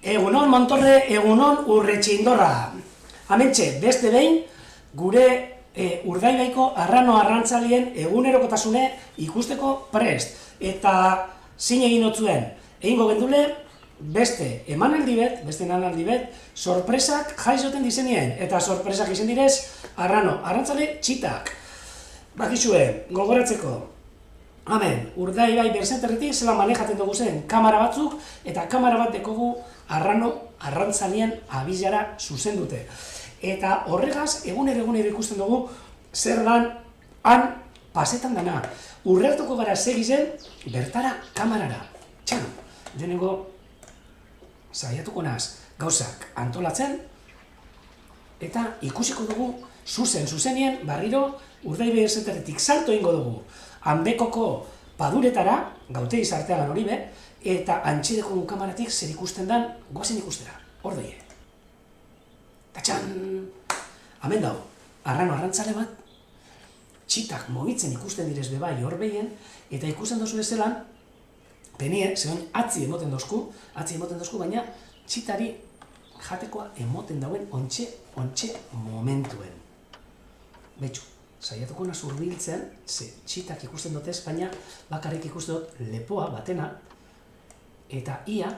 Egunon Montorre, egunon Urretxindorra. Hementxe, beste behin, gure Urdaibaiko arrano arrantzalien egunerokotasune ikusteko prest. Eta zin egin otzuen, egingo gendule, beste emanaldi bet, sorpresak jaizoten dizenien. Eta sorpresak izen direz, arrano arrantzale txitak. Bakizue, gogoratzeko. Hemen, Urdaibai berzenterretik zela manejaten dugu zen kamera batzuk, eta kamera bat dekogu arrano arrantzalien abilara zuzendute. Eta horregaz, egunero ikusten dugu, zer dan han pasetan dana. Urrertuko gara segizen, bertara kamerara. Txan, denengo saiatuko naz gauzak antolatzen, eta ikusiko dugu zuzenien barriro Urdaibai berzenterretik salto ingo dugu. Hanbekoko paduretara, gaute izarteagan hori be, eta antxedeko kamaratik zer ikusten dan, goazen ikustera, hor doie. Tatxan! Hemen dago, arrano arrantzale bat, txitak mugitzen ikusten direz bebai hor behien, eta ikusten dozu bezelan, penie, zehon atzi emoten dozku, baina txitari jatekoa emoten dauen ontxe momentuen. Betxu, saiatuko naz hurbiltzen, ze txitak ikusten dutez, baina bakarrik ikusten dut lepoa batena, eta ia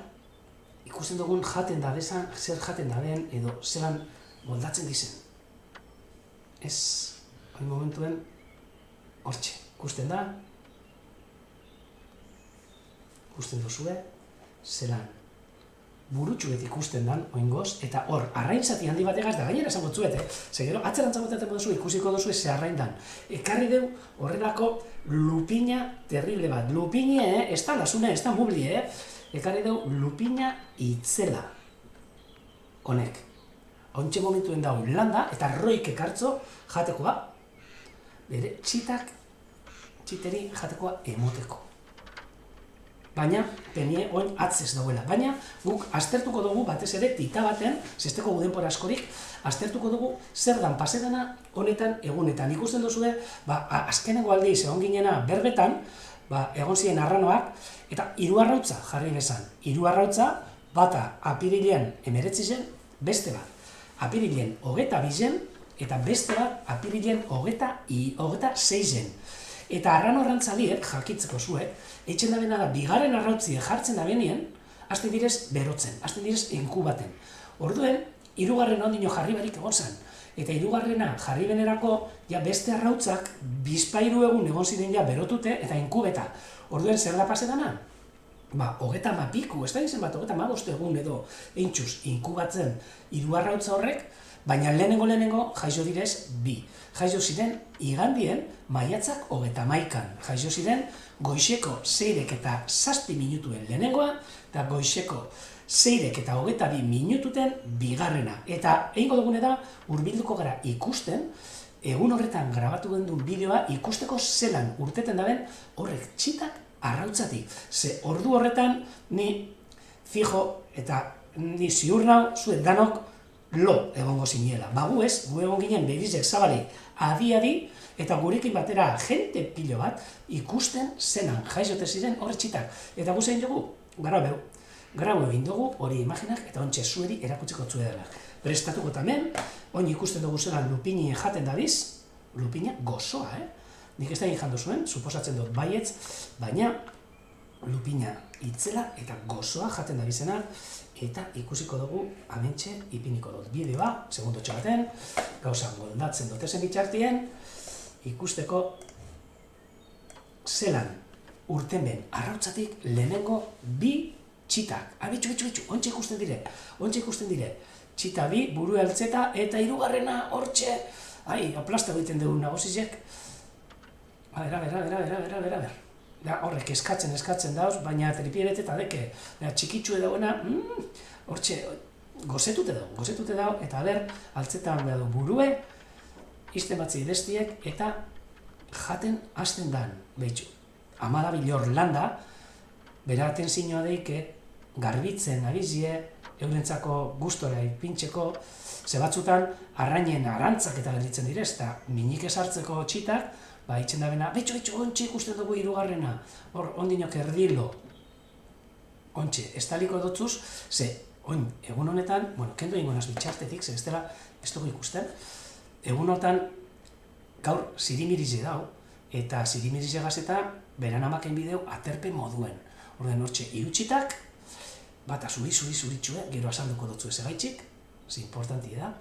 ikusten dugun jaten dabezan, zer jaten daben, edo zelan moldatzen dizen. Ez, hori momentuen, hortxe, ikusten da, ikusten duzue, zelan burutxuet ikusten dan, oingoz, eta hor, arraintzati handi bategaz da gainera esango tzuet, ze gero, atzerantzagotaten duzu, ikusiko duzu ze arrain dan. Ekarri deu horrelako lupina terrible bat. Lupine, ez da lasune, ez da mubli, ekarri deu lupina itzela. Honek. Hauntxe momentuen dago landa, eta roik ekartzo jatekoa, bere txiteri jatekoa emoteko. Baina, penie oin atzez dauela. Baina, guk aztertuko dugu batez ere tita baten, zesteko gudenpora askorik, aztertuko dugu zer dan pasedana honetan egunetan. Ikusten duzue, azkeneko aldiz egon ginena berbetan, egon ziren arranoak, eta hiru arrautza jarri bezan. Hiru arrautza, bata apirilean 19 zen, beste bat apirilean 22 zen, eta beste bat apirilean 26 zen. Eta arrano arrantzaliek, jakitzeko zuek, eitzen dabena da, bigarren arrautzie jartzen dabenien, hasten direz berotzen, hasten direz inkubaten. Orduen, hirugarren ondino jarri barik egon zen. Eta hirugarrena jarri benerako, ja beste arrautzak, bizpairu egun egon ziren ja berotute eta inkubeta. Orduen, zer da pasedana? 30 piku, ez da izen bat, 35 egun edo eintxuz inkubatzen hiru arrautza horrek, baina lehenengo jaizo direz bi. Jaizo ziren igandien maiatzak 31. Jaizo ziren goizeko 6 eta 7 minutuen lehenengoa, eta goizeko 6 eta 22 minututen bigarrena. Eta egingo dugune da, hurbilduko gara ikusten, egun horretan grabatu gendun bideoa ikusteko zelan urteten daben horrek txitak arrautzatik. Ze ordu horretan ni fijo eta ni ziur nau zuet danok lo egongo ziniela. Gu ez, gu egon ginen berizek zabalik adi-adi, eta gurekin batera jente pilo bat ikusten zenan jaizote ziren horre txitak. Eta gu zein dugu, grau egin dugu hori imaginak eta ontxe zueri erakutzeko tzuedela. Prestatuko tamen, oin ikusten dugu zelan lupini jaten dabiz, lupina gozoa, Nik ez da egin jandu zuen, suposatzen dut baietz, baina lupina itzela eta gozoa jaten dabizena, eta ikusiko dugu hementxe ipiniko dut bideoa, segundotxo baten, gauza moldatzen dutezen bitxartien, ikusteko zelan urten ben arrautzatik lehenengo bi txitak. Betxu, ontxe ikusten dire. Txita bi, buru eltzeta, eta hirugarrena hortxe, aplasta egiten dugu nagozizek. Bera. Horrek eskatzen dauz, baina tripierete eta deke, txikitxue dagoena, hortxe, gozetute dago, eta altzetan behar du burue, izten batzi bestiek, eta jaten hasten dan, behitxu. Amadabil hor landa, bera atenzioa deike, garbitzen abizie, eurentzako gustora ipintxeko, ze batzutan, arrainen arantzak eta gelditzen direz, eta minik esartzeko txitak, itxen dabena, betxo, ontxe ikusten dugu hirugarrena, hor ondinok erdilo. Ontxe, estaliko dutzuz, ze oin, egun honetan, kendo egingo naz bitxartetik, ez dela, ez dugu ikusten, egun honetan, gaur zirimirize dau, eta zirimirize gazeta, beran amaken bideu aterpe moduen. Orden hortxe, irutxitak, bata zuritxue, gero asalduko dutzu ez egaitxik, ze importanti da,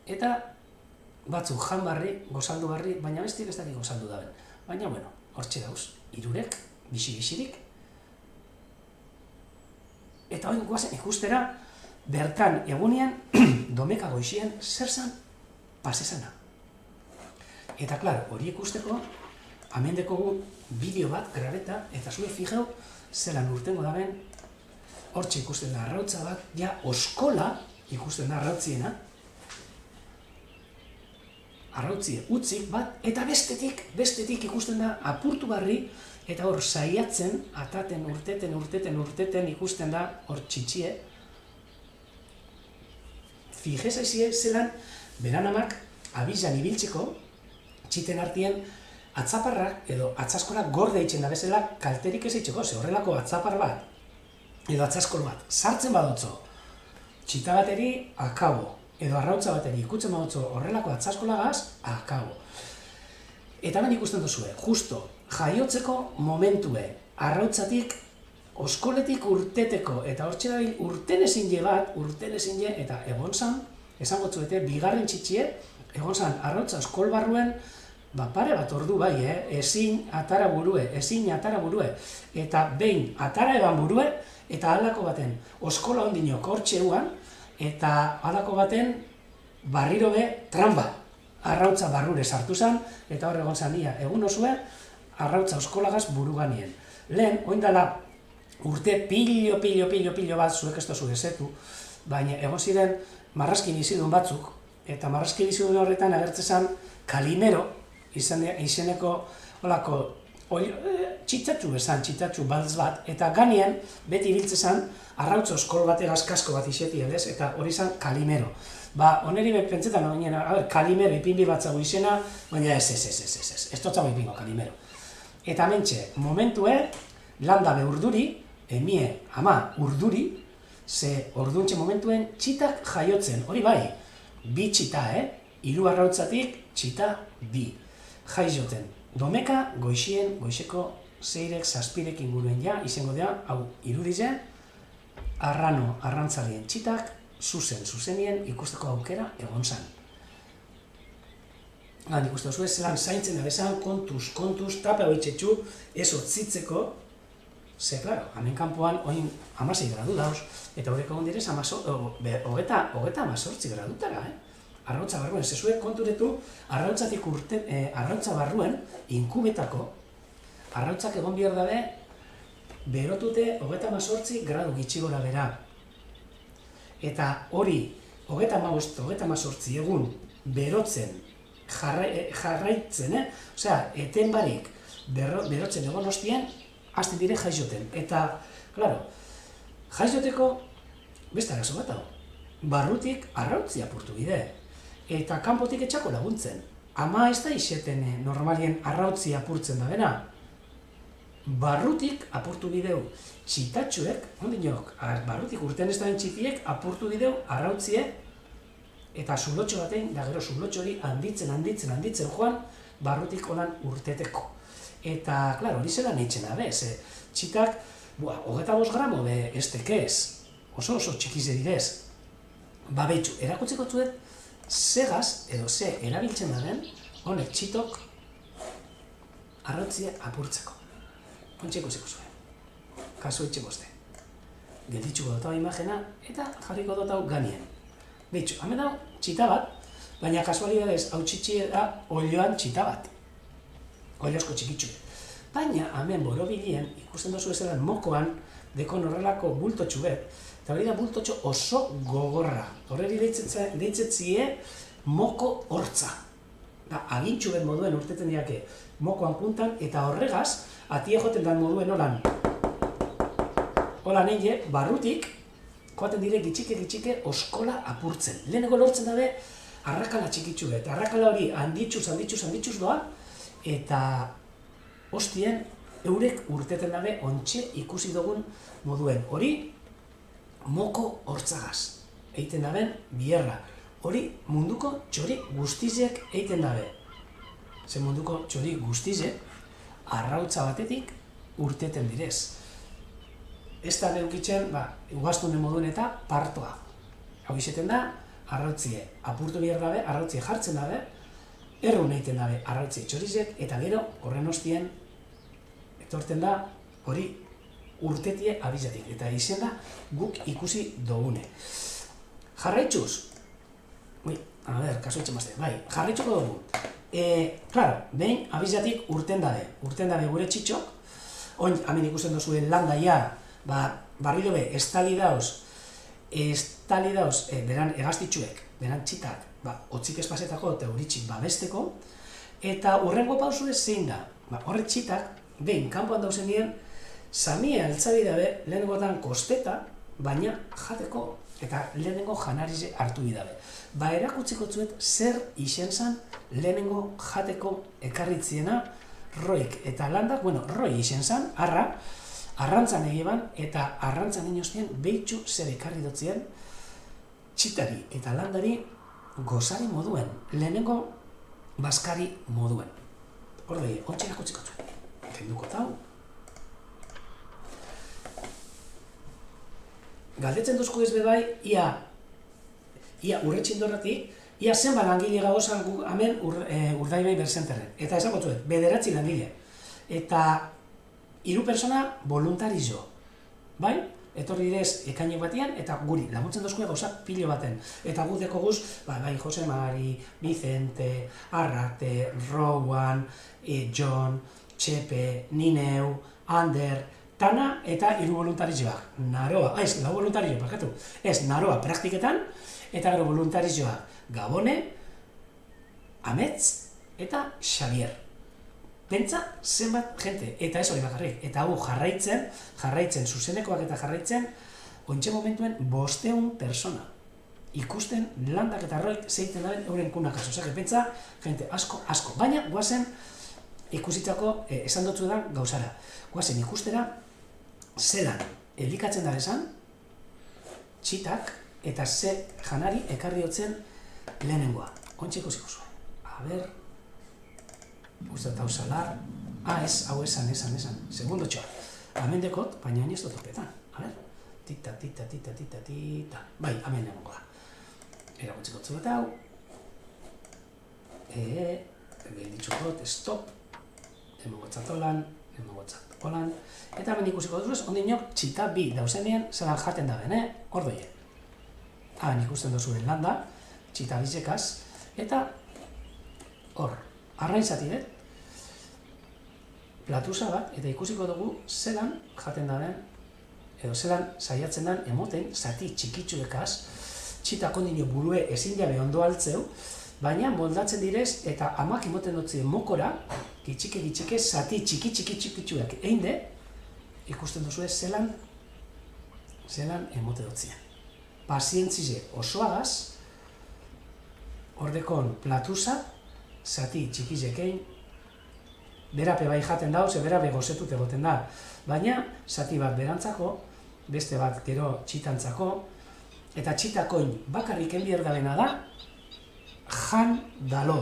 eta batzuk janbarri, gozaldu barri, baina bestik ez dakik gozaldu daben. Baina, hortxe dauz, irurek, bixi-bixirik, eta hori guazen ikustera, bertan egunean, domeka goizien, zer zan, pasezana. Eta, klar, hori ikusteko, hemen dekogu bideo bat, grabeta, eta zue fijeu, zelan urtengo daben, hortxe ikusten da arrautza bat, ja, oskola ikusten da arrautziena, arrautzie utzik bat, eta bestetik ikusten da apurtu barri, eta hor saiatzen, ataten urteten ikusten da hor txitxie. Fijezaizie zelan, beranamak abizan ibiltzeko, txiten artien, atzaparrak edo atzaskola gorde eitzen da bezala kalterik ez eitzeko, ze horrelako atzapar bat, edo atzaskol bat, sartzen badotzo, txita bateri akabo, edo arrautza bateri ikutzen badotzo horrelako atzaskolagaz, akabo. Eta hemen ikusten duzue, justo, jaiotzeko momentue, arrautzatik, oskoletik urteteko, eta hortxe dabil urten ezin je, eta egon zan, esango zuete, bigarren txitxie, egon zan, arrautza oskol barruen, pare bat ordu bai, ezin atara burue, eta behin atara eban burue, eta halako baten, oskola ondinok hortxe eguan, eta halako baten, barriro be, tramba, arrautza barrure sartu zan, eta hor egon zan ia, egun osue, arrautza oskolagaz buruganien. Lehen, oindala, urte pilo bat zuek ez dozu ezetu, baina egon ziren marrazkin izidun batzuk, eta marrazkin izidun horretan agertzezan kalimero, izeneko olako txitatxu baltz bat, eta ganean beti ibiltzezan arrautza oskol bategaz kasko bat izetien, eta hori zan kalimero. Oneri pentsetan, kalimero ipinbi batzago izena, baina ez dutzago ipingo kalimero. Eta mentxe, momentue, landa be urduri, emie ama urduri, ze orduntxe momentuen txitak jaiotzen, hori bai, bi txita, hiru arrautzatik txita bi. Jaioten, domeka goizeko zeirek zazpirek inguruen ja, izango dira, hau irurize, arrantzalien txitak, zuzenien ikusteko aukera egon zan. Ikusten zuen, zelan zaintzen abezan, kontuz, tape hau itxetxu, ez otzitzeko, ze, klaro, hemen kanpoan, oin 16 gradu dauz, eta horrek egon direz, hogeta 18 gradutara, arrautza barruen, zezue konturetu, arrautza barruen, inkubetako, arrautzak egon behar dabe, berotute hogeta 18 gradu gitxigora bera. Eta hori, hogeta 18 egun berotzen, jarraitzen, osea, eten barik berotzen egon ostien, hasten dire jaioten. Eta, klaro, jaioteko beste arazo bat hau. Barrutik arrautzi apurtu bide. Eta kanpotik etxako laguntzen. Ama ez da iseten normalien arrautzi apurtzen da bena. Barrutik apurtu bideu txitatxuek, ondinok, barrutik urten ez da txitiek apurtu bideu arrautziek, eta zulotxo batein, da gero zulotxo hori handitzen joan, barrutik holan urteteko. Eta, klaro, hori zelan eitzen da, ze txitak, 25 gramo be ez tekez, oso txikize direz. Behitxu, erakutzeko zuet, zegaz, edo ze erabiltzen da den, honek txitok arrautzie apurtzeko. Ontxeko zeko zuen, kasu etxeko zuen. Gelditxuko dotau imagena, eta jarriko dotau ganien. Behitxu, hemen hau txita bat, baina kasualidadez hau txitxie da olioan txita bat. Oliozko txikitxu. Baina hemen borobilien ikusten dozu ezelan mokoan dekon horrelako bultotxu bet, eta hori da bultotxo oso gogorra. Horreri deitzetzie moko hortza. Agintxu bet moduen urteten diake mokoan puntan, eta horregaz atie joten dan moduen holan. Holan eile, barrutik, koaten dire gitxike oskola apurtzen. Leheneko lortzen dabe, arrakala txikitxu bet. Arrakala hori handitxuz doa, eta hostien eurek urteten dabe ontxe ikusi dugun moduen. Hori, moko hortzagaz egiten daben bierra. Hori munduko txori guztizek egiten dabe. Ze munduko txori guztizek arrautza batetik urteten direz. Ez da beukitzen, ugaztunen moduen eta partoa. Hau izeten da, arrautzie apurtu behar dabe, arrautzie jartzen dabe, errun egiten dabe arrautzie txorizek, eta gero horren ostien etorten da hori urtetie abizatik. Eta izen da guk ikusi dugune. Jarraitzuz, kaso etxe mazte, jarraitzuko dugu. Claro, behin abizatik urten dabe gure txitxok, oin, hemen ikusten duzuen landaia, barri dobe, estali dauz, beran egaztitxuek, beran txitak, otzik espazetako eta uritxik babesteko, eta hurrengo pausue zein da. Horre txitak, behin, kanpoan dauzen dien, samia altzabi dabe, lehenengotan kosteta, baina jateko eta lehenengo janarize hartu bidabe. Erakutziko zuet zer izen zan lehenengo jateko ekarritziena roik eta landak, roi izen zan, arrantzan egiban, eta arrantzan inoztien behitxu zer ekarri dotzien txitari eta landari gozari moduen, lehenengo baskari moduen. Hordei, ontsi erakutziko zuet. Kenduko tau. Galdetzen duzko ez bebai, ia urretxindorratik, ia zenba langile gauza hemen Urdaibai berzenterren. Eta esan gotzuet, 9 langile. Eta 3 persona voluntarizo. Bai? Etorri direz ekainek batian, eta guri laguntzen duzkoa gauza pilo baten. Eta gu deko guz, bai Jose Mari, Vicente, Arrate, Rowan, John, Txepe, Nineu, Ander, Tana eta 3 voluntarizioak. Naroa, lau voluntarizio, bakatu. Naroa praktiketan, eta gero voluntarizioak Gabone, Amets eta Xavier. Pentsa zenbat jente, eta ez hori bakarrik. Eta hau jarraitzen, zuzenekoak eta jarraitzen, ointxe momentuen 500 persona. Ikusten landak eta roik zeiten daben euren kunak aso. Osea, pentsa, jente asko. Baina, guazen ikusitzako esan dutzu da gauzara. Guazen ikustera, zelan elikatzen da esan, txitak eta ze janari ekarri hotzen lehenengoa. Ontxe ikusiko zuen. A ber, uste eta usalar, ez, hau esan. Segundo txoa. Hemen dekot, baina hain ez dut opetan. A ber, tita. Bai, hemen egongo da. Eragutziko zu eta hau. Ditxukot, stop. Hemengotzat holan. Eta hemen ikusiko duzuz, ondinok txita bi dauzenean zelan jaten daben, ordoie. Hemen ikusten duzuen landa, txita bizekaz, eta hor, arrainzati platusa bat, eta ikusiko dugu zelan jaten daben, edo zelan saiatzen den emoten, zati txikitsuekaz, txita kondino burue ezin jabe ondo altzeu, baina moldatzen direz eta amak emoten dutzen mokora, gitxike, zati txikitsuek einde, ikusten duzue zelan emote dutzen. Pazientzize osoagaz, ordekon platusa, zati txikizekein, berape bai jaten dauz, berape gozetut egoten da, baina zati bat berantzako, beste bat gero txitantzako, eta txitakoin bakarrik enbier dabena da, jan da lo.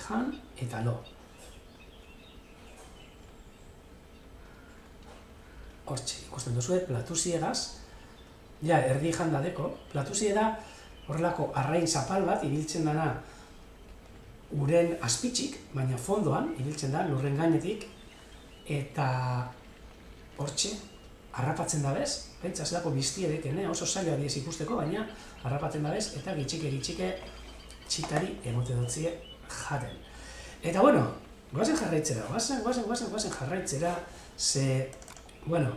Jan eta lo. Hortxe, ikusten duzue, platuziegaz, erdi jan dadeko, platuzie da horrelako arrain zapal bat ibiltzen dana uren azpitxik, baina fondoan ibiltzen da lurren gainetik, eta hortxe, harrapatzen dabez, pentsa zelako biztiedeken, oso zaila diez ikusteko, baina harrapatzen dabez, eta gitxike txitari emote dutzie jaten. Eta bueno, goazen jarraitzera, goazen jarraitzera, ze, bueno,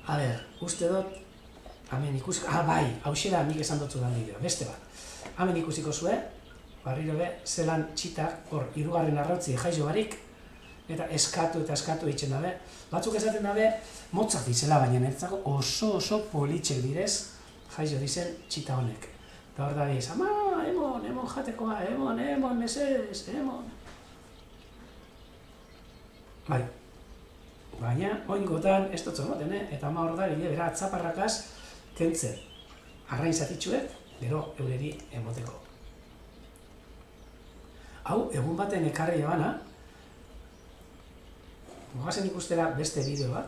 a ber, uste dut, hemen ikusiko, bai, hauxera nik esan dutzu dan bideo, beste bat. Hemen ikusiko zue, barriro be, zelan txitak, hor, 3. arrautzi jaizo barik, eta eskatu eitzen dabe. Batzuk esaten dabe, motzak dizela, baina netzako oso politxek direz, jaizo dizen txita honek. Eta hor da diz, emon jatekoa, emon, mesedez, emon. Bai, Baina, oingotan ez dut zomoten, eta ama hor da, bera atzaparrakaz kentzen. Arrain zatitxuek, gero eureri emoteko. Hau, egun baten ekarri ebana, gogazen ikustera beste bideo bat,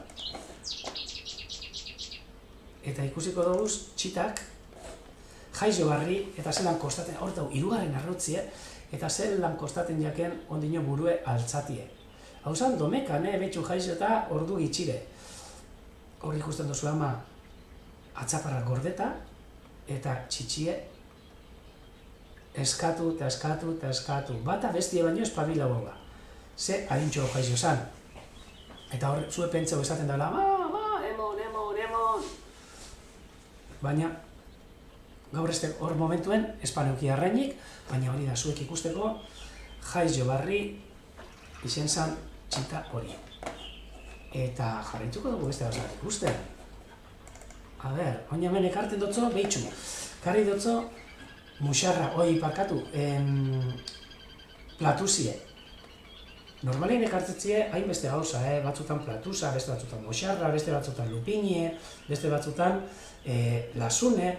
eta ikusiko dugu txitak jaizo barri eta zelan kostaten, hor dugu, hirugarren arrautzie, eta zelan kostaten jaken ondino burue altzatie. Hau zan, domekan, betxu jaizo eta ordu gitxire. Hor ikusten duzu ama atzaparra gordeta, eta txitxie eskatu eta eskatu eta eskatu. Bata bestie baino espabila goga. Ze adintxo jaizo zan. Eta hor, zue pentseu esaten dela, emon. Baina, gaur ez hor momentuen, espaneuki arrainik, baina hori da zuek ikusteko, jaizo barri izen zan txita hori. Eta jarraituko dugu beste gauzak ikusten. A ber, oin hemen ekarten dutzo, behitxu. Karri dutzo, muxarra, parkatu, platuzie. Normalien ekartzetzie hainbeste gauza, batzutan platuza, beste batzutan muxarra, beste batzutan lupinie, beste batzutan lasune,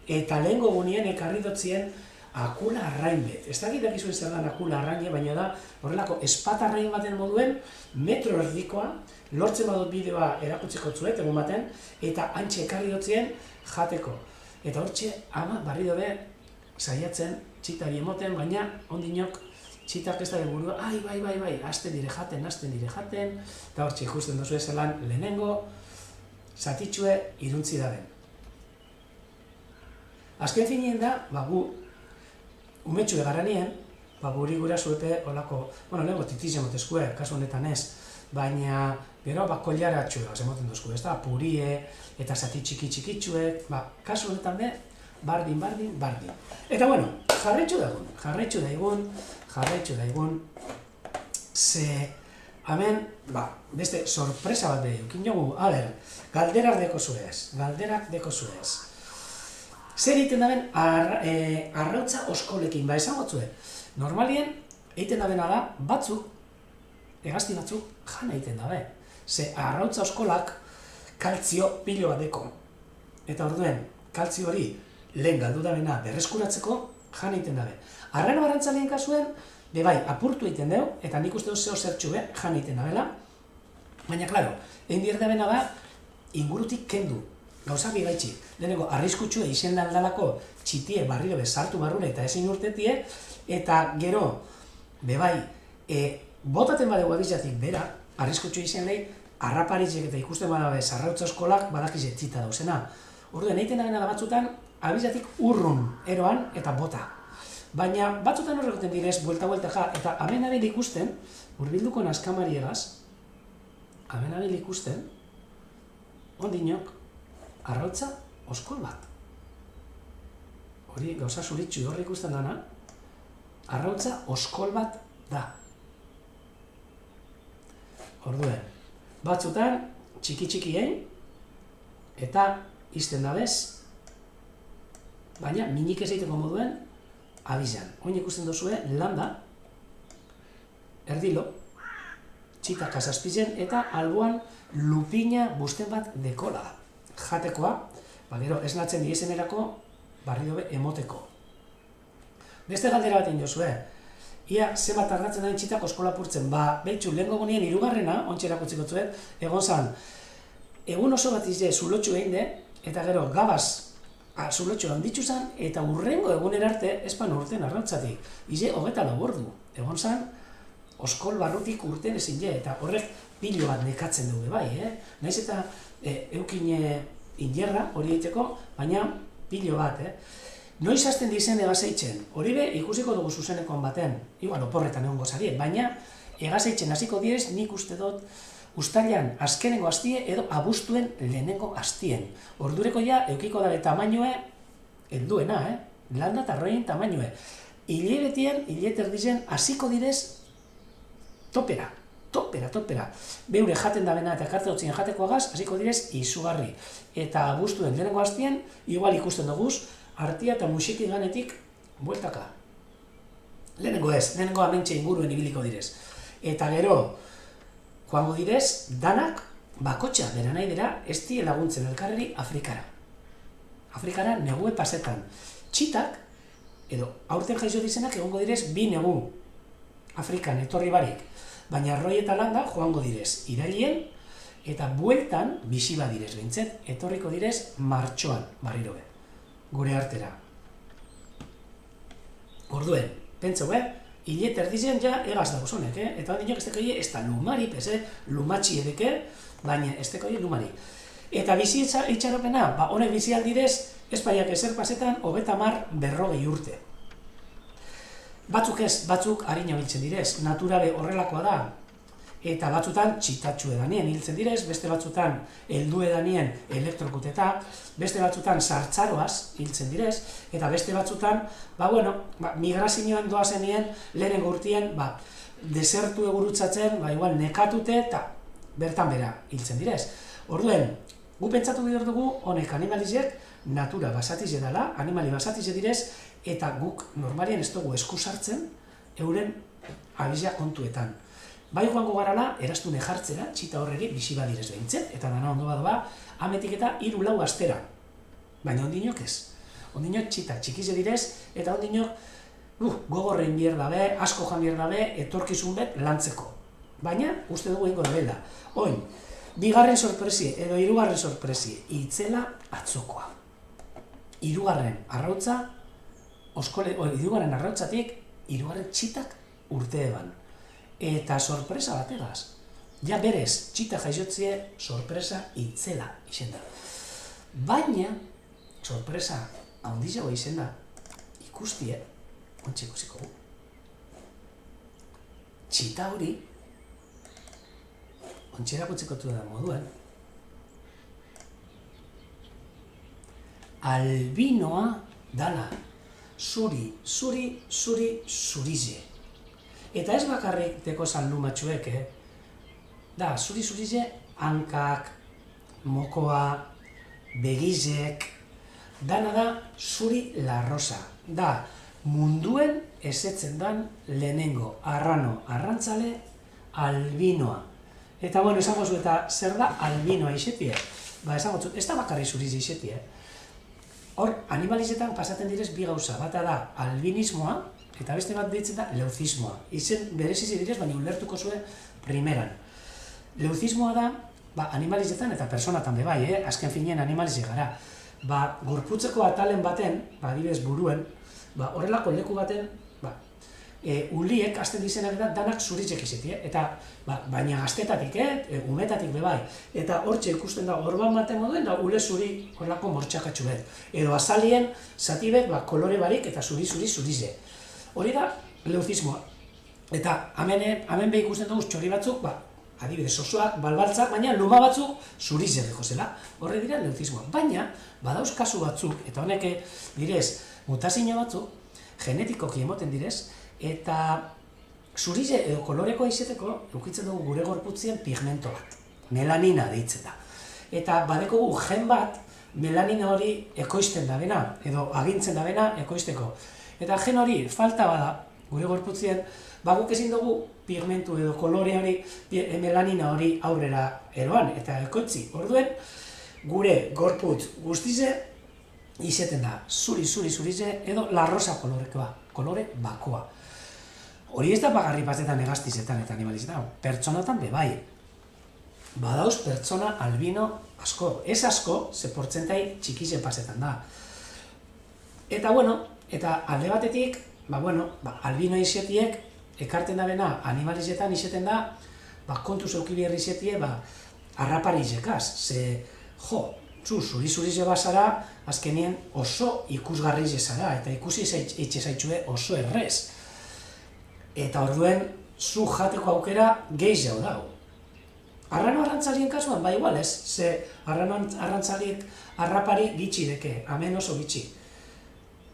eta lehengo gunien ekarri dutzien akula arrain bet. Ez dakit dakizuen zer dan akula arraine, baina da horrelako espata arrain baten moduen metro erdikoa, lortzen badut bideoa erakutsiko zuet, egun baten, eta hantxe ekarri dutzien jateko. Eta hortxe, ama barri dobe saiatzen txitari emoten, baina ondinok txitak ez da burua, bai, hasten dire jaten, eta hortxe ikusten duzu ezelan lehenengo, zatitxue iruntzi daben. Azken finien da, gu umetxue garanien, guri gura zuepe olako, lehenko titizia motezkue, kasu honetan ez, baina gero koilara txue, emoten duzku, ez da, purie, eta zati txiki-txikitxuek, kasu honetan be, bardin. Eta jarraitxu daigun, ze, hemen, beste sorpresa bat behi, ukin jogu, galderak deko zuez. Zer egiten daben arrautza oskolekin, esan gotzue. Normalien, egiten dabena da, egazti batzuk, jana egiten dabe. Ze arrautza oskolak kaltzio pilo bat deko. Eta orduen, kaltzio hori lehen galdu dabena berreskuratzeko, jana egiten dabe. Arrano arrantzalien kasuen, apurtu egiten deu, eta nik uste dut zeo zertxu jana egiten dabela. Baina, klaro, egin dierdabena da, ingurutik kendu. Gauza bigaitxi, lehenengo arriskutxue izen daldalako txitie barrio bezartu barrure eta ezin urtetie, eta gero, botaten badegu abizatik bera, arriskutxue izen lehi, harraparitzek eta ikusten badabe zarrautza eskolak badakize txita dauzena. Orduen, egiten da batzutan, abizatik urrun eroan eta bota. Baina batzutan horregoten direz, buelta ja, eta hemen abil ikusten, urbilduko naskamari egaz, hemen abil ikusten, ondinok, arrautza oskol bat. Hori gauza zuritxu horri ikusten dana, arrautza oskol bat da. Orduen, batzutan txiki-txikien eta izten dabez, baina minik ez egiteko moduen abizan. Oin ikusten duzue landa, erdilo, txita kasazpizen eta alboan lupina busten bat dekola. Jatekoa, gero esnatzen diesenerako barri dobe emoteko. Beste galdera baten jozue, ia zenbat tardatzen dain txitak oskola purtzen, behitxu, lehenko gunien hirugarrena, ontsi erakutziko zuet, egon zan, egun oso bat izde zulotxu egin de, eta gero gabaz zulotxu handitzu zan, eta urrengo eguner arte espan urten arrautzatik. Ize, 24 ordu. Egon zan, oskol barrutik urten ezin je, eta horrek pilo bat nekatzen dugu bai, Naiz eta eukin injerra hori egiteko, baina pilo bat, Noiz hasten dizen egazeitzen, hori be ikusiko dugu zuzenekoan baten, igual oporretan egon gozari, baina egazeitzen hasiko direz nik uste dut uztailan azkenengo hastie edo abuztuen lehenengo hastien. Ordureko ja eukiko dabe tamainoe helduena, landa eta roien tamainoe. Hilebetien, hileterdizen hasiko direz topera. Beure jaten dabena eta ekarte dutzien jatekoagaz, hasiko direz izugarri. Eta abuztuen lehenengo hastien, igual ikusten duguz, artia eta musiki ganetik bueltaka. Lehenengo amentxe inguruen ibiliko direz. Eta gero, joango direz, danak, bakotxa, bera nahi dira, ez die laguntzen elkarreri Afrikara. Afrikara negue pasetan. Txitak, edo aurten jaixo dizenak egongo direz 2 negu Afrikan etorri barik. Baina Roy eta Landa joango direz irailien, eta bueltan, bizi badirez behintzet, etorriko direz martxoan, barriro be, gure artera. Orduen, pentsau, hilet erdizean ja egaz dago zonek, eta handiak ez tekoie ez da lumari, lumatxi edeke, baina ez tekoie lumari. Eta bizi itxaropena, honek bizi aldirez, ez baiak ezer pasetan, 30-40 urte. Batzuk ez, batzuk harina biltzen direz, naturabe horrelakoa da, eta batzutan txitatxu edanien hiltzen direz, beste batzutan heldu edanien elektrokuteta, beste batzutan sartzaroaz hiltzen direz, eta beste batzutan, migrazioan doazenien, lehenengo urtien, desertu egurutzatzen, igual nekatute, eta bertan bera hiltzen direz. Orduen, gu pentsatu behar dugu, honek animalizek, natura basatize dela, animali basatize direz, eta guk normalien ez dugu esku sartzen, euren abizia kontuetan. Bai joango garala, erastune jartzera, txita horreri bizi badirez behintzen, eta dana ondo badoa, ametik eta 3-4 astera. Baina ondinok ez. Ondinok txita txikize direz, eta ondinok gogorrein bier dabe, asko jan bier dabe, etorkizun bet lantzeko. Baina, uste dugu egingo dabela. Oin, 2. sorpresie edo 3. sorpresie, itzela atzokoa. 3. arrautza, 3. arrautzatik, 3. txitak urte eban. Eta sorpresa bategaz. Ja berez, txita jaizotzie sorpresa itzela izenda. Baina, sorpresa handizago izenda ikustie, ontsa ikusiko gu. Txita hori, ontsa erakutzikotu da moduen, albinoa dala, zurize. Eta ez bakarrik teko zanlu matxuek, da, zuri-zurize, hankak, mokoa, begizek, dana da zuri larrosa. Da, munduen esetzen dan lehenengo arrantzale albinoa. Eta, esango zu, eta zer da albinoa isetie? Esango zu, ez da bakarrik zurize isetie. Hor, animalizetan pasaten direz 2 gauza. Bata da albinismoa, eta beste bat deitzen da leuzismoa. Izen berezizi direz, baina ulertuko zuen primeran. Leuzismoa da, animalizetan eta personatan bebai, azken finean animalize gara. Gorputzeko atalen baten, adibidez buruen, horrelako leku baten, uliek, azten dizenak da, danak zuritzek izetie. Eta, baina gaztetatik, umetatik bebai. Eta hortxe ikusten da, orban baten moduen, da ule zuri horrelako mortxakatxu bet. Edo azalien, zati bet, kolore barik eta zurize. Hori da leuzismoa. Eta hemen behi ikusten dugu txori batzuk, adibidez osoak, balbaltzak, baina luma batzuk zurize deko zela. Horre dira leuzismoa. Baina, badauz kasu batzuk, eta honek direz mutazio batzuk, genetikoki emoten direz, eta zurize edo kolorekoa izeteko, eukitzen dugu gure gorputzien pigmento bat. Melanina deitzen da. Eta badekogu gen bat, melanina hori ekoizten da bena, edo agintzen da bena ekoizteko. Eta gen hori falta bada, gure gorputzien, guk ezin dugu pigmentu edo kolore hori, melanina hori aurrera eroan, eta ekoitzi. Orduen, gure gorputz guztize, izeten da, zurize, edo larrosa kolorekoa, kolore bakoa. Hori ez da bagarri pasetan egaztizetan eta animalizetan, pertsonatan bebai. Badauz pertsona albino asko, ez asko, ze portzentai txikize pasetan da. Eta alde batetik, albino izetiek, ekarten da bena, animalizetan izeten da, kontu zeukibierri izetie, harrapari izekaz. Ze, zuri-zurize bazara, azkenien oso ikusgarri izezara, eta ikusi etxe zaitxue oso errez. Eta orduen, zu jateko aukera gehiago dago. Arrano arrantzalien kasuan, igual ez, ze arrano arrantzaliek harrapari gitxi deke, hemen oso gitxi.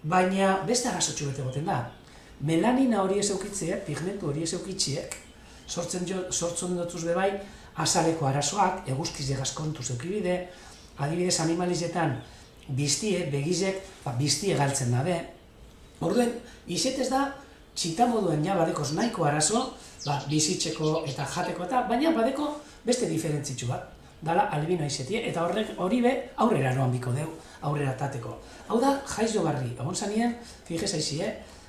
Baina beste arrazotxu bete goten da. Melanina hori ez eukitziek, pigmentu hori ez eukitziek, sortzen dutuz bebai, azaleko arazoak, eguzkize gazkontu zeukibide, adibidez animalizetan biztie, begizek, biztie galtzen dabe. Orduen, izetez da, txita moduen ja badekoz nahiko arazo, bizitzeko eta jateko eta, baina badeko beste diferentzitsu bat, dala albino izetie, eta hori be aurrera noan biko deu, aurrera tateko. Hau da, jaizdo barri, egon zanien, fijez aizi,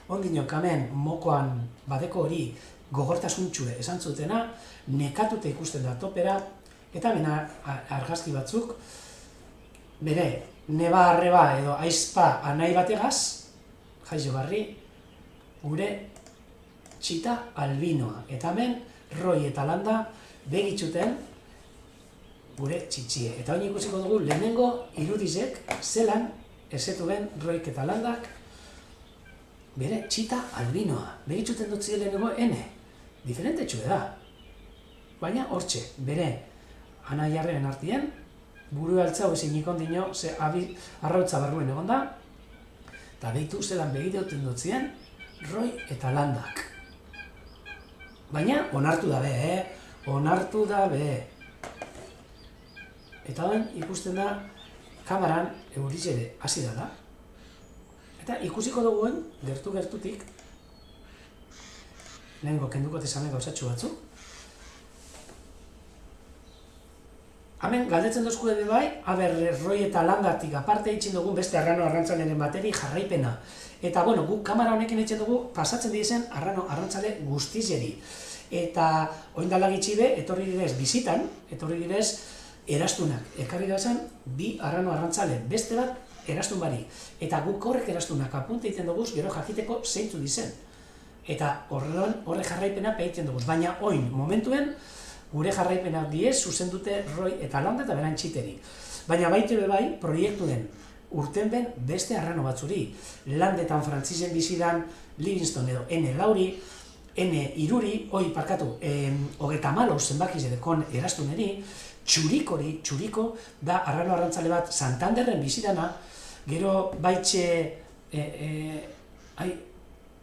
ondino kamen mokoan badeko hori gogortasuntxue esan zutena, nekatute ikusten da topera, eta bena argazki batzuk, bere, neba arreba edo aizpa anai bategaz, jaizdo barri, gure txita albinoa. Eta hemen, Roy eta Landa begitxuten gure txitxie. Eta hori ikusiko dugu lehenengo irudizek zelan esetu ben Royk eta Landak bere txita albinoa. Begitxuten dutzi lehenengo ene. Diferente txue da. Baina hortxe, bere anaiarren artien, buru altzau ezin ikondino, ze arrautza barruen egon da, eta behitu zelan begiteuten dutzien Roy eta Landak. Baina onartu dabe, onartu dabe. Eta ben ikusten da kameran eurizere hasi da. Eta ikusiko duguen, gertu-gertutik, lehenko kenduko tezamen gauzatxu batzuk. Hemen, galdetzen dozku edo bai, aber Roy eta Landatik aparte itxin dugun beste arrano arrantzaleren bateri jarraipena. Eta, bueno, guk kamera honekin etxen dugu pasatzen dizen arrano arrantzale guztizeri. Eta, oindala gitxibe, etorri direz bizitan, etorri direz erastunak. Ekarri dazan, bi arrano arrantzale, beste bat erastun bari. Eta guk horrek erastunak apunte egiten duguz, gero jakiteko zeintzu dizen. Eta horre jarraipena pehitzen duguz. Baina, oin, momentuen, gure jarraipenak diez, zuzen dute Roy eta Landa eta beran txiteri. Baina baite bai, proiektu den, urten ben beste arrano batzuri. Landetan Frantzisen bizidan Livingston edo N. Lauri, N. Iruri, hogeta malo zenbakiz edekon erastuneri, txuriko da arrano arrantzale bat Santanderren bizidana, gero baitxe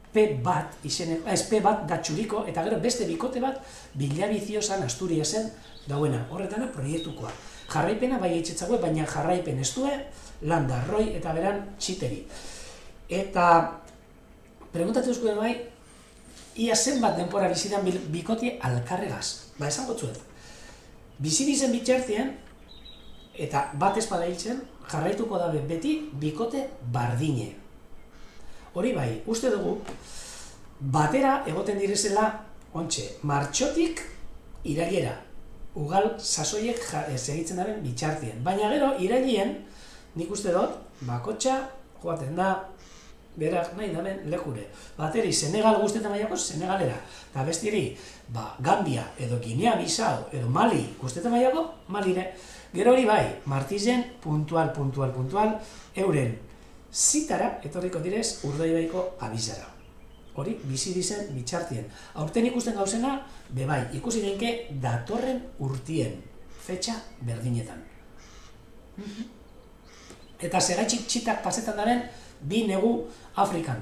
P bat, P bat da txuriko, eta gero beste bikote bat Bilabiziosan Asturiasen dauena, horretana proiektukoa. Jarraipena bai eitzetzagoe, baina jarraipen ez due, Landa, Roy eta beran txiteri. Eta, preguntatu duzkuen bai, ia zenbat denpora bizidan bikote alkarregaz. Ba, esan gotzuet. Bizi dizen bitxartien, eta bat espada hiltzen, jarraituko dabe beti bikote bardine. Hori bai, uste dugu, batera egoten direzela, ontxe, martxotik irailera. Ugal sasoiek segitzen daren bitxartien. Baina gero, irailien, nik uste dut, bakotxa joaten da, berak nahi daben lekure. Bateri Senegal guztetan baiako, Senegalera. Eta bestiri, Gambia edo Guinea Bissau edo Mali guztetan baiako, Malire. Gero hori bai, Martizen, puntual, euren zitara etorriko direz Urdaibaiko abizara. Hori, bizi dizen bitxartien. Aurten ikusten gauzena, bebai, ikusi genke datorren urtien, fetxa berdinetan. Eta segaitxik txitak pasetan daren, bi negu Afrikan.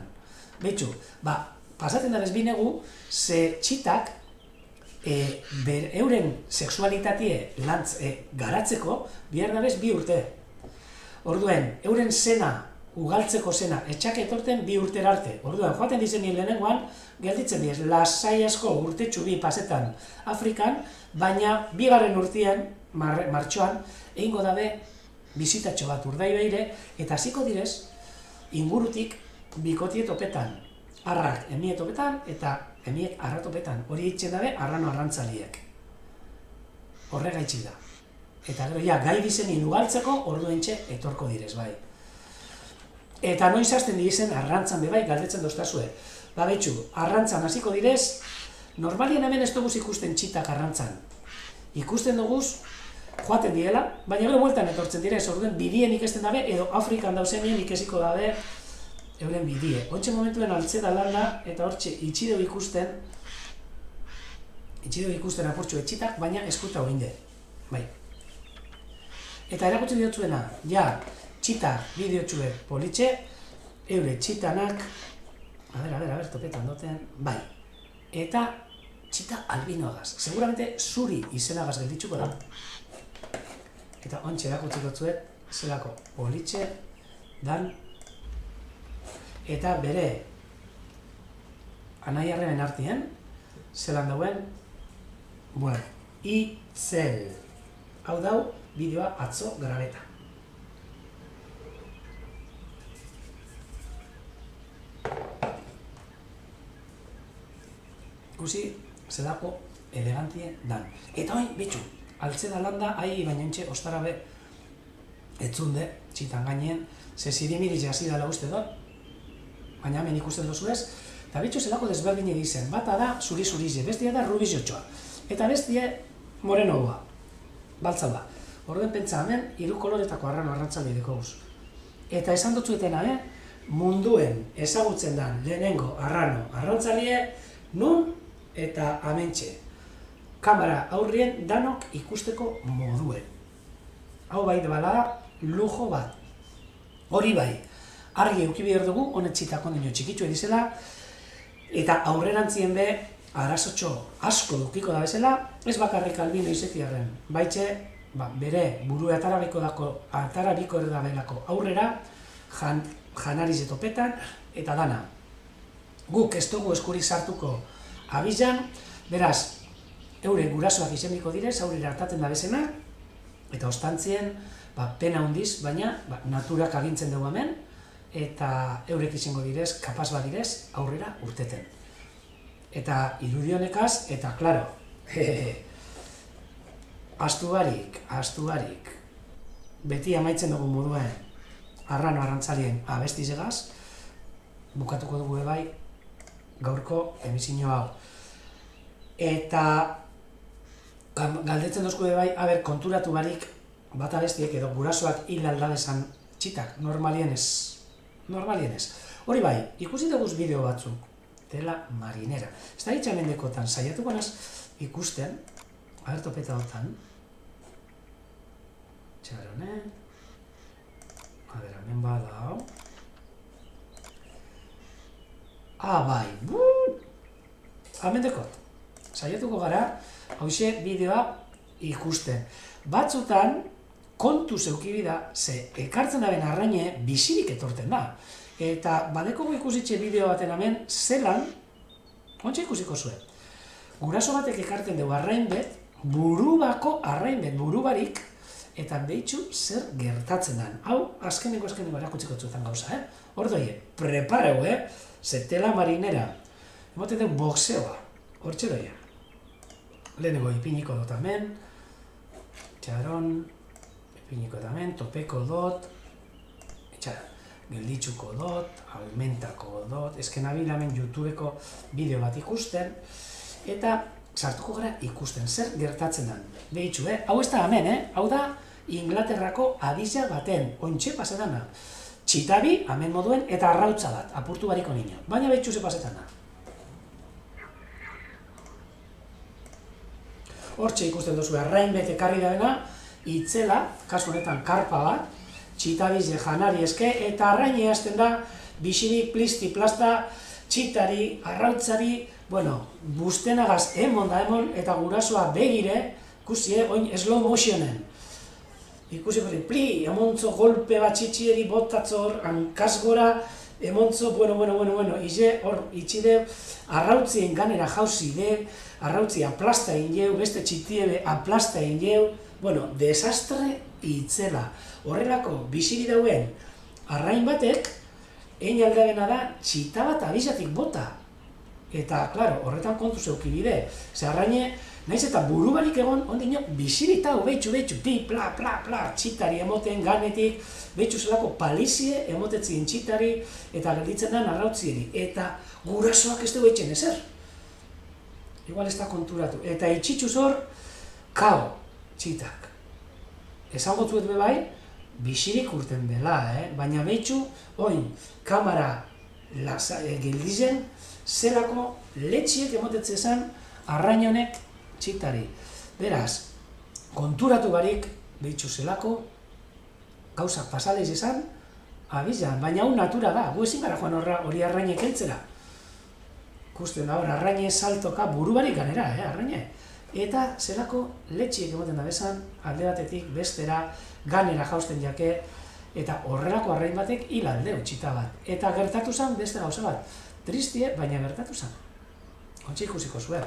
Betxu, pasaten darez bi negu, ze txitak euren sexualitatea garatzeko, bihar dabez bi urte. Orduen, euren zena, ugaltzeko zena, etxak etorten bi urtera arte. Orduan, joaten dizen nien lehenengoan, gelditzen diez, lasai asko urtetxu bi pasetan Afrikan, baina bigarren urtean, martxoan, egingo dabe bizitatxo bat Urdaibaire, eta hasiko direz, ingurutik bikotie topetan. Arrak emie topetan, eta emiek arra topetan. Hori itxen dabe, arrano arrantzaliek. Horregaitxik da. Eta gero, gai dizenien ugaltzeko, orduentxe etorko direz, bai. Eta noiz hasten dizen arrantzan bebai galdetzen doztazue. Betxu, arrantzan hasiko direz, normalien hemen ez duguz ikusten txitak arrantzan. Ikusten duguz, joaten diela, baina gero bueltan etortzen direz, orduen bidien ikesten dabe, edo Afrikan dauzenien ikesiko dabe euren bidie. Hortxe momentuen altze da landa, eta hortxe itxideu ikusten apurtxu etxitak, baina eskuta horinde. Bai. Eta erakutsi diotzuena, txita bideotxue politxe, eure txitanak, topetan duten, bai. Eta txita albinoagaz. Seguramente zuri izenagaz gelditzuko da. Eta ontxe erakutsi dutzuet, zelako politxe, dan, eta bere anai arreben artien, zelan dauen, bueno, Itzel. Hau dau, bideoa atzo grabeta. Ikusi, zelako elegantie dan. Eta hoi, betxu, altze da landa, ahi bainantxe ostarabe etzunde, txitan gainen, ze zirimiriz jasi dela uste dut, baina hemen ikusten dozu ez, eta betxu zelako desberdin egizen, bata da zuri-zurize, bestia da rubizotxoa, eta bestia morenoa, baltza da. Orden pentsa hemen, hiru koloretako arrano arrantzaldi dekoz. Eta esan dutzuetena, munduen ezagutzen dan lehenengo arrano arrantzalie, nun eta amentxe. Kamera aurrien danok ikusteko moduen. Hau bai debala da, lujo bat. Hori bai, argi euki behar dugu, honet txitak ondino txikitzu edizela, eta aurrerantzien be, arazotxo asko dukiko da bezala, ez bakarrik albino izetiarren, baitxe, bere buru atarabiko erdabelako aurrera, janariz etopetan, eta dana. Guk ez dugu eskurik sartuko abizan, beraz, euren gurasoak izenbiko direz, aurrera hartaten da bezena, eta ostantzien, pena hundiz, baina naturak agintzen dugu hemen, eta eurek izango direz, kapaz badirez, aurrera urteten. Eta irudionekaz, eta klaro, astu barik, beti amaitzen dugu moduen arrano arrantzalien abestizegaz, bukatuko dugu ebai gaurko emisio hau. Eta galdetzen dozku ebai, konturatu barik, bat abestiek edo gurasoak hil aldabezan txitak, normalienez. Hori bai, ikusi duguz bideo batzuk, tela marinera. Ez da itxamendekotan, saiatuko naz ikusten, topeta hotan, txarone, hemen bada hau, bai, amendekot, saiatuko gara, hauxe bideoa ikusten. Batzutan, kontu zeukibida, ze ekartzen daben arraine bizirik etorten da. Eta badeko ikusitxe bideo baten hemen, zelan, ontsa ikusiko zuen. Guraso batek ekarten dugu arrainbet, burubako arrainbet, burubarik, eta behitxu zer gertatzen den. Hau, azkeneko erakutziko zuetan gauza, Ordoie, prepareu, ze tela marinera, emoten dugu boxeoa, hortxe doia. Lehenengo ipiniko dut hemen, txaron, ipiniko dut hemen, topeko dut, gelditzuko dut, aumentako dut, ezken abil hemen YouTubeko bideo bat ikusten, eta sartuko gara ikusten, zer gertatzen den. Behitxu, hau ez da hemen, hau da Inglaterrako adizia baten, ontxe pasetana. Txitabi, hemen moduen, eta arrautza bat, apurtu bariko nino. Baina behitxu ze pasetana. Hortxe ikusten duzu, arrainbet ekarri daena, itzela, kasu honetan karpa bat, txitabiz janari eske, eta arraine hasten da, bisirik, plisti, plasta, txitari, arrautzari, bustenagaz emon da emon, eta gurasoa begire, ikusi, oin slow motionen. Ikusi hori, pli, emontzo golpe bat txitxieri botatzo hor, hankasgora, emontzo, ize hor, itxide, arrautzien ganera jauzi de, arrautzi aplasta ingeu, beste txitiebe aplasta ingeu, desastre itzela. Horrelako, biziri dauen, arrain batek, egin aldabena da, txita bat abizatik bota. Eta, klaro, horretan kontu zeukibide. Ze arraine, naiz eta burubarik egon, ondino, bizirita, behitxu, pi, pla, txitari emoten ganetik, behitxu zelako palizie emotetzien txitari, eta gelditzen da arrautzieri. Eta gurasoak ez dugu etxen ezer. Igual ez da konturatu. Eta itxitxuz hor, kao, txitak. Esango zuet bebai, bizirik urten dela, baina behitxu, oin, kamara geldizen, zelako letxiek emotetzezan arrain honek txitari. Beraz, konturatu barik, behitxu zelako, gauzak pasalez izan, abizan, baina hau natura da, gu ezin gara joan hori arrainek eltzera. Ikusten da hor, arraine saltoka buru barik ganera, arraine. Eta zelako letxiek emoten da bezan, alde batetik, bestera, ganera jausten jake, eta horrelako arrain batek hil aldeu txita bat. Eta gertatu zen beste gauza bat. Tristie, baina gertatu zen. Ontsi ikusiko zuen.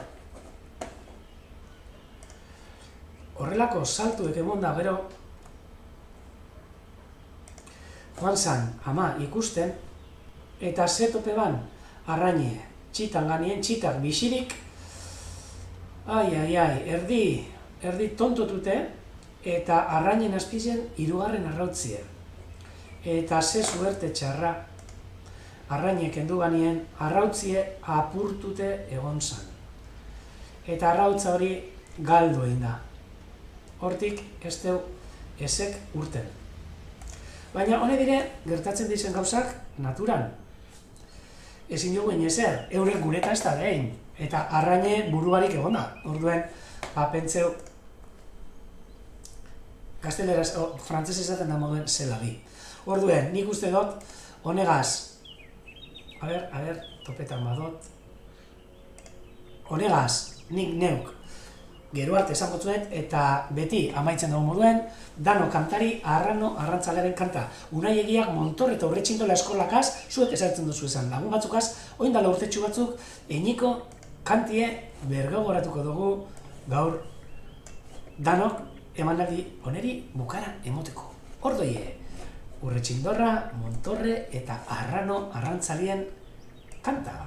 Horrelako saltuek emon da, gero, joan zan, ama ikusten, eta zetope ban, arraine, txitan ganien, txitak bisirik, erdi tontotute, eta arrainen azpizen hirugarren arrautzie. Eta ze suerte txarra, arrainek endu ganien, arrautzie apurtute egon zan. Eta arrautza hori galdu egin da. Hortik ez deu ezek urten. Baina hone dire, gertatzen dizen gauzak naturan. Ezin dugu ezer, eurek gureta ez da behin. Eta arraine buruarik egon da. Orduen, pentseu, gazteleraz, frantzes esaten da moduen zelagi. Orduen, nik uste dut, honegaz, topetan badot, honegaz, nik neuk, gero arte esan gotzuet, eta beti amaitzen dugu moduen, dano kantari arrantzalearen kanta. Unai Egiak Montor eta Urretxindola eskolakaz, zuek esartzen duzu esan lagun batzukaz, oindala urtetxu batzuk, einiko kantie bergogoratuko dugu gaur danok emanaldi oneri bukara emoteko. Ordoie, Urretxindorra, Montorre eta arrantzalien kanta.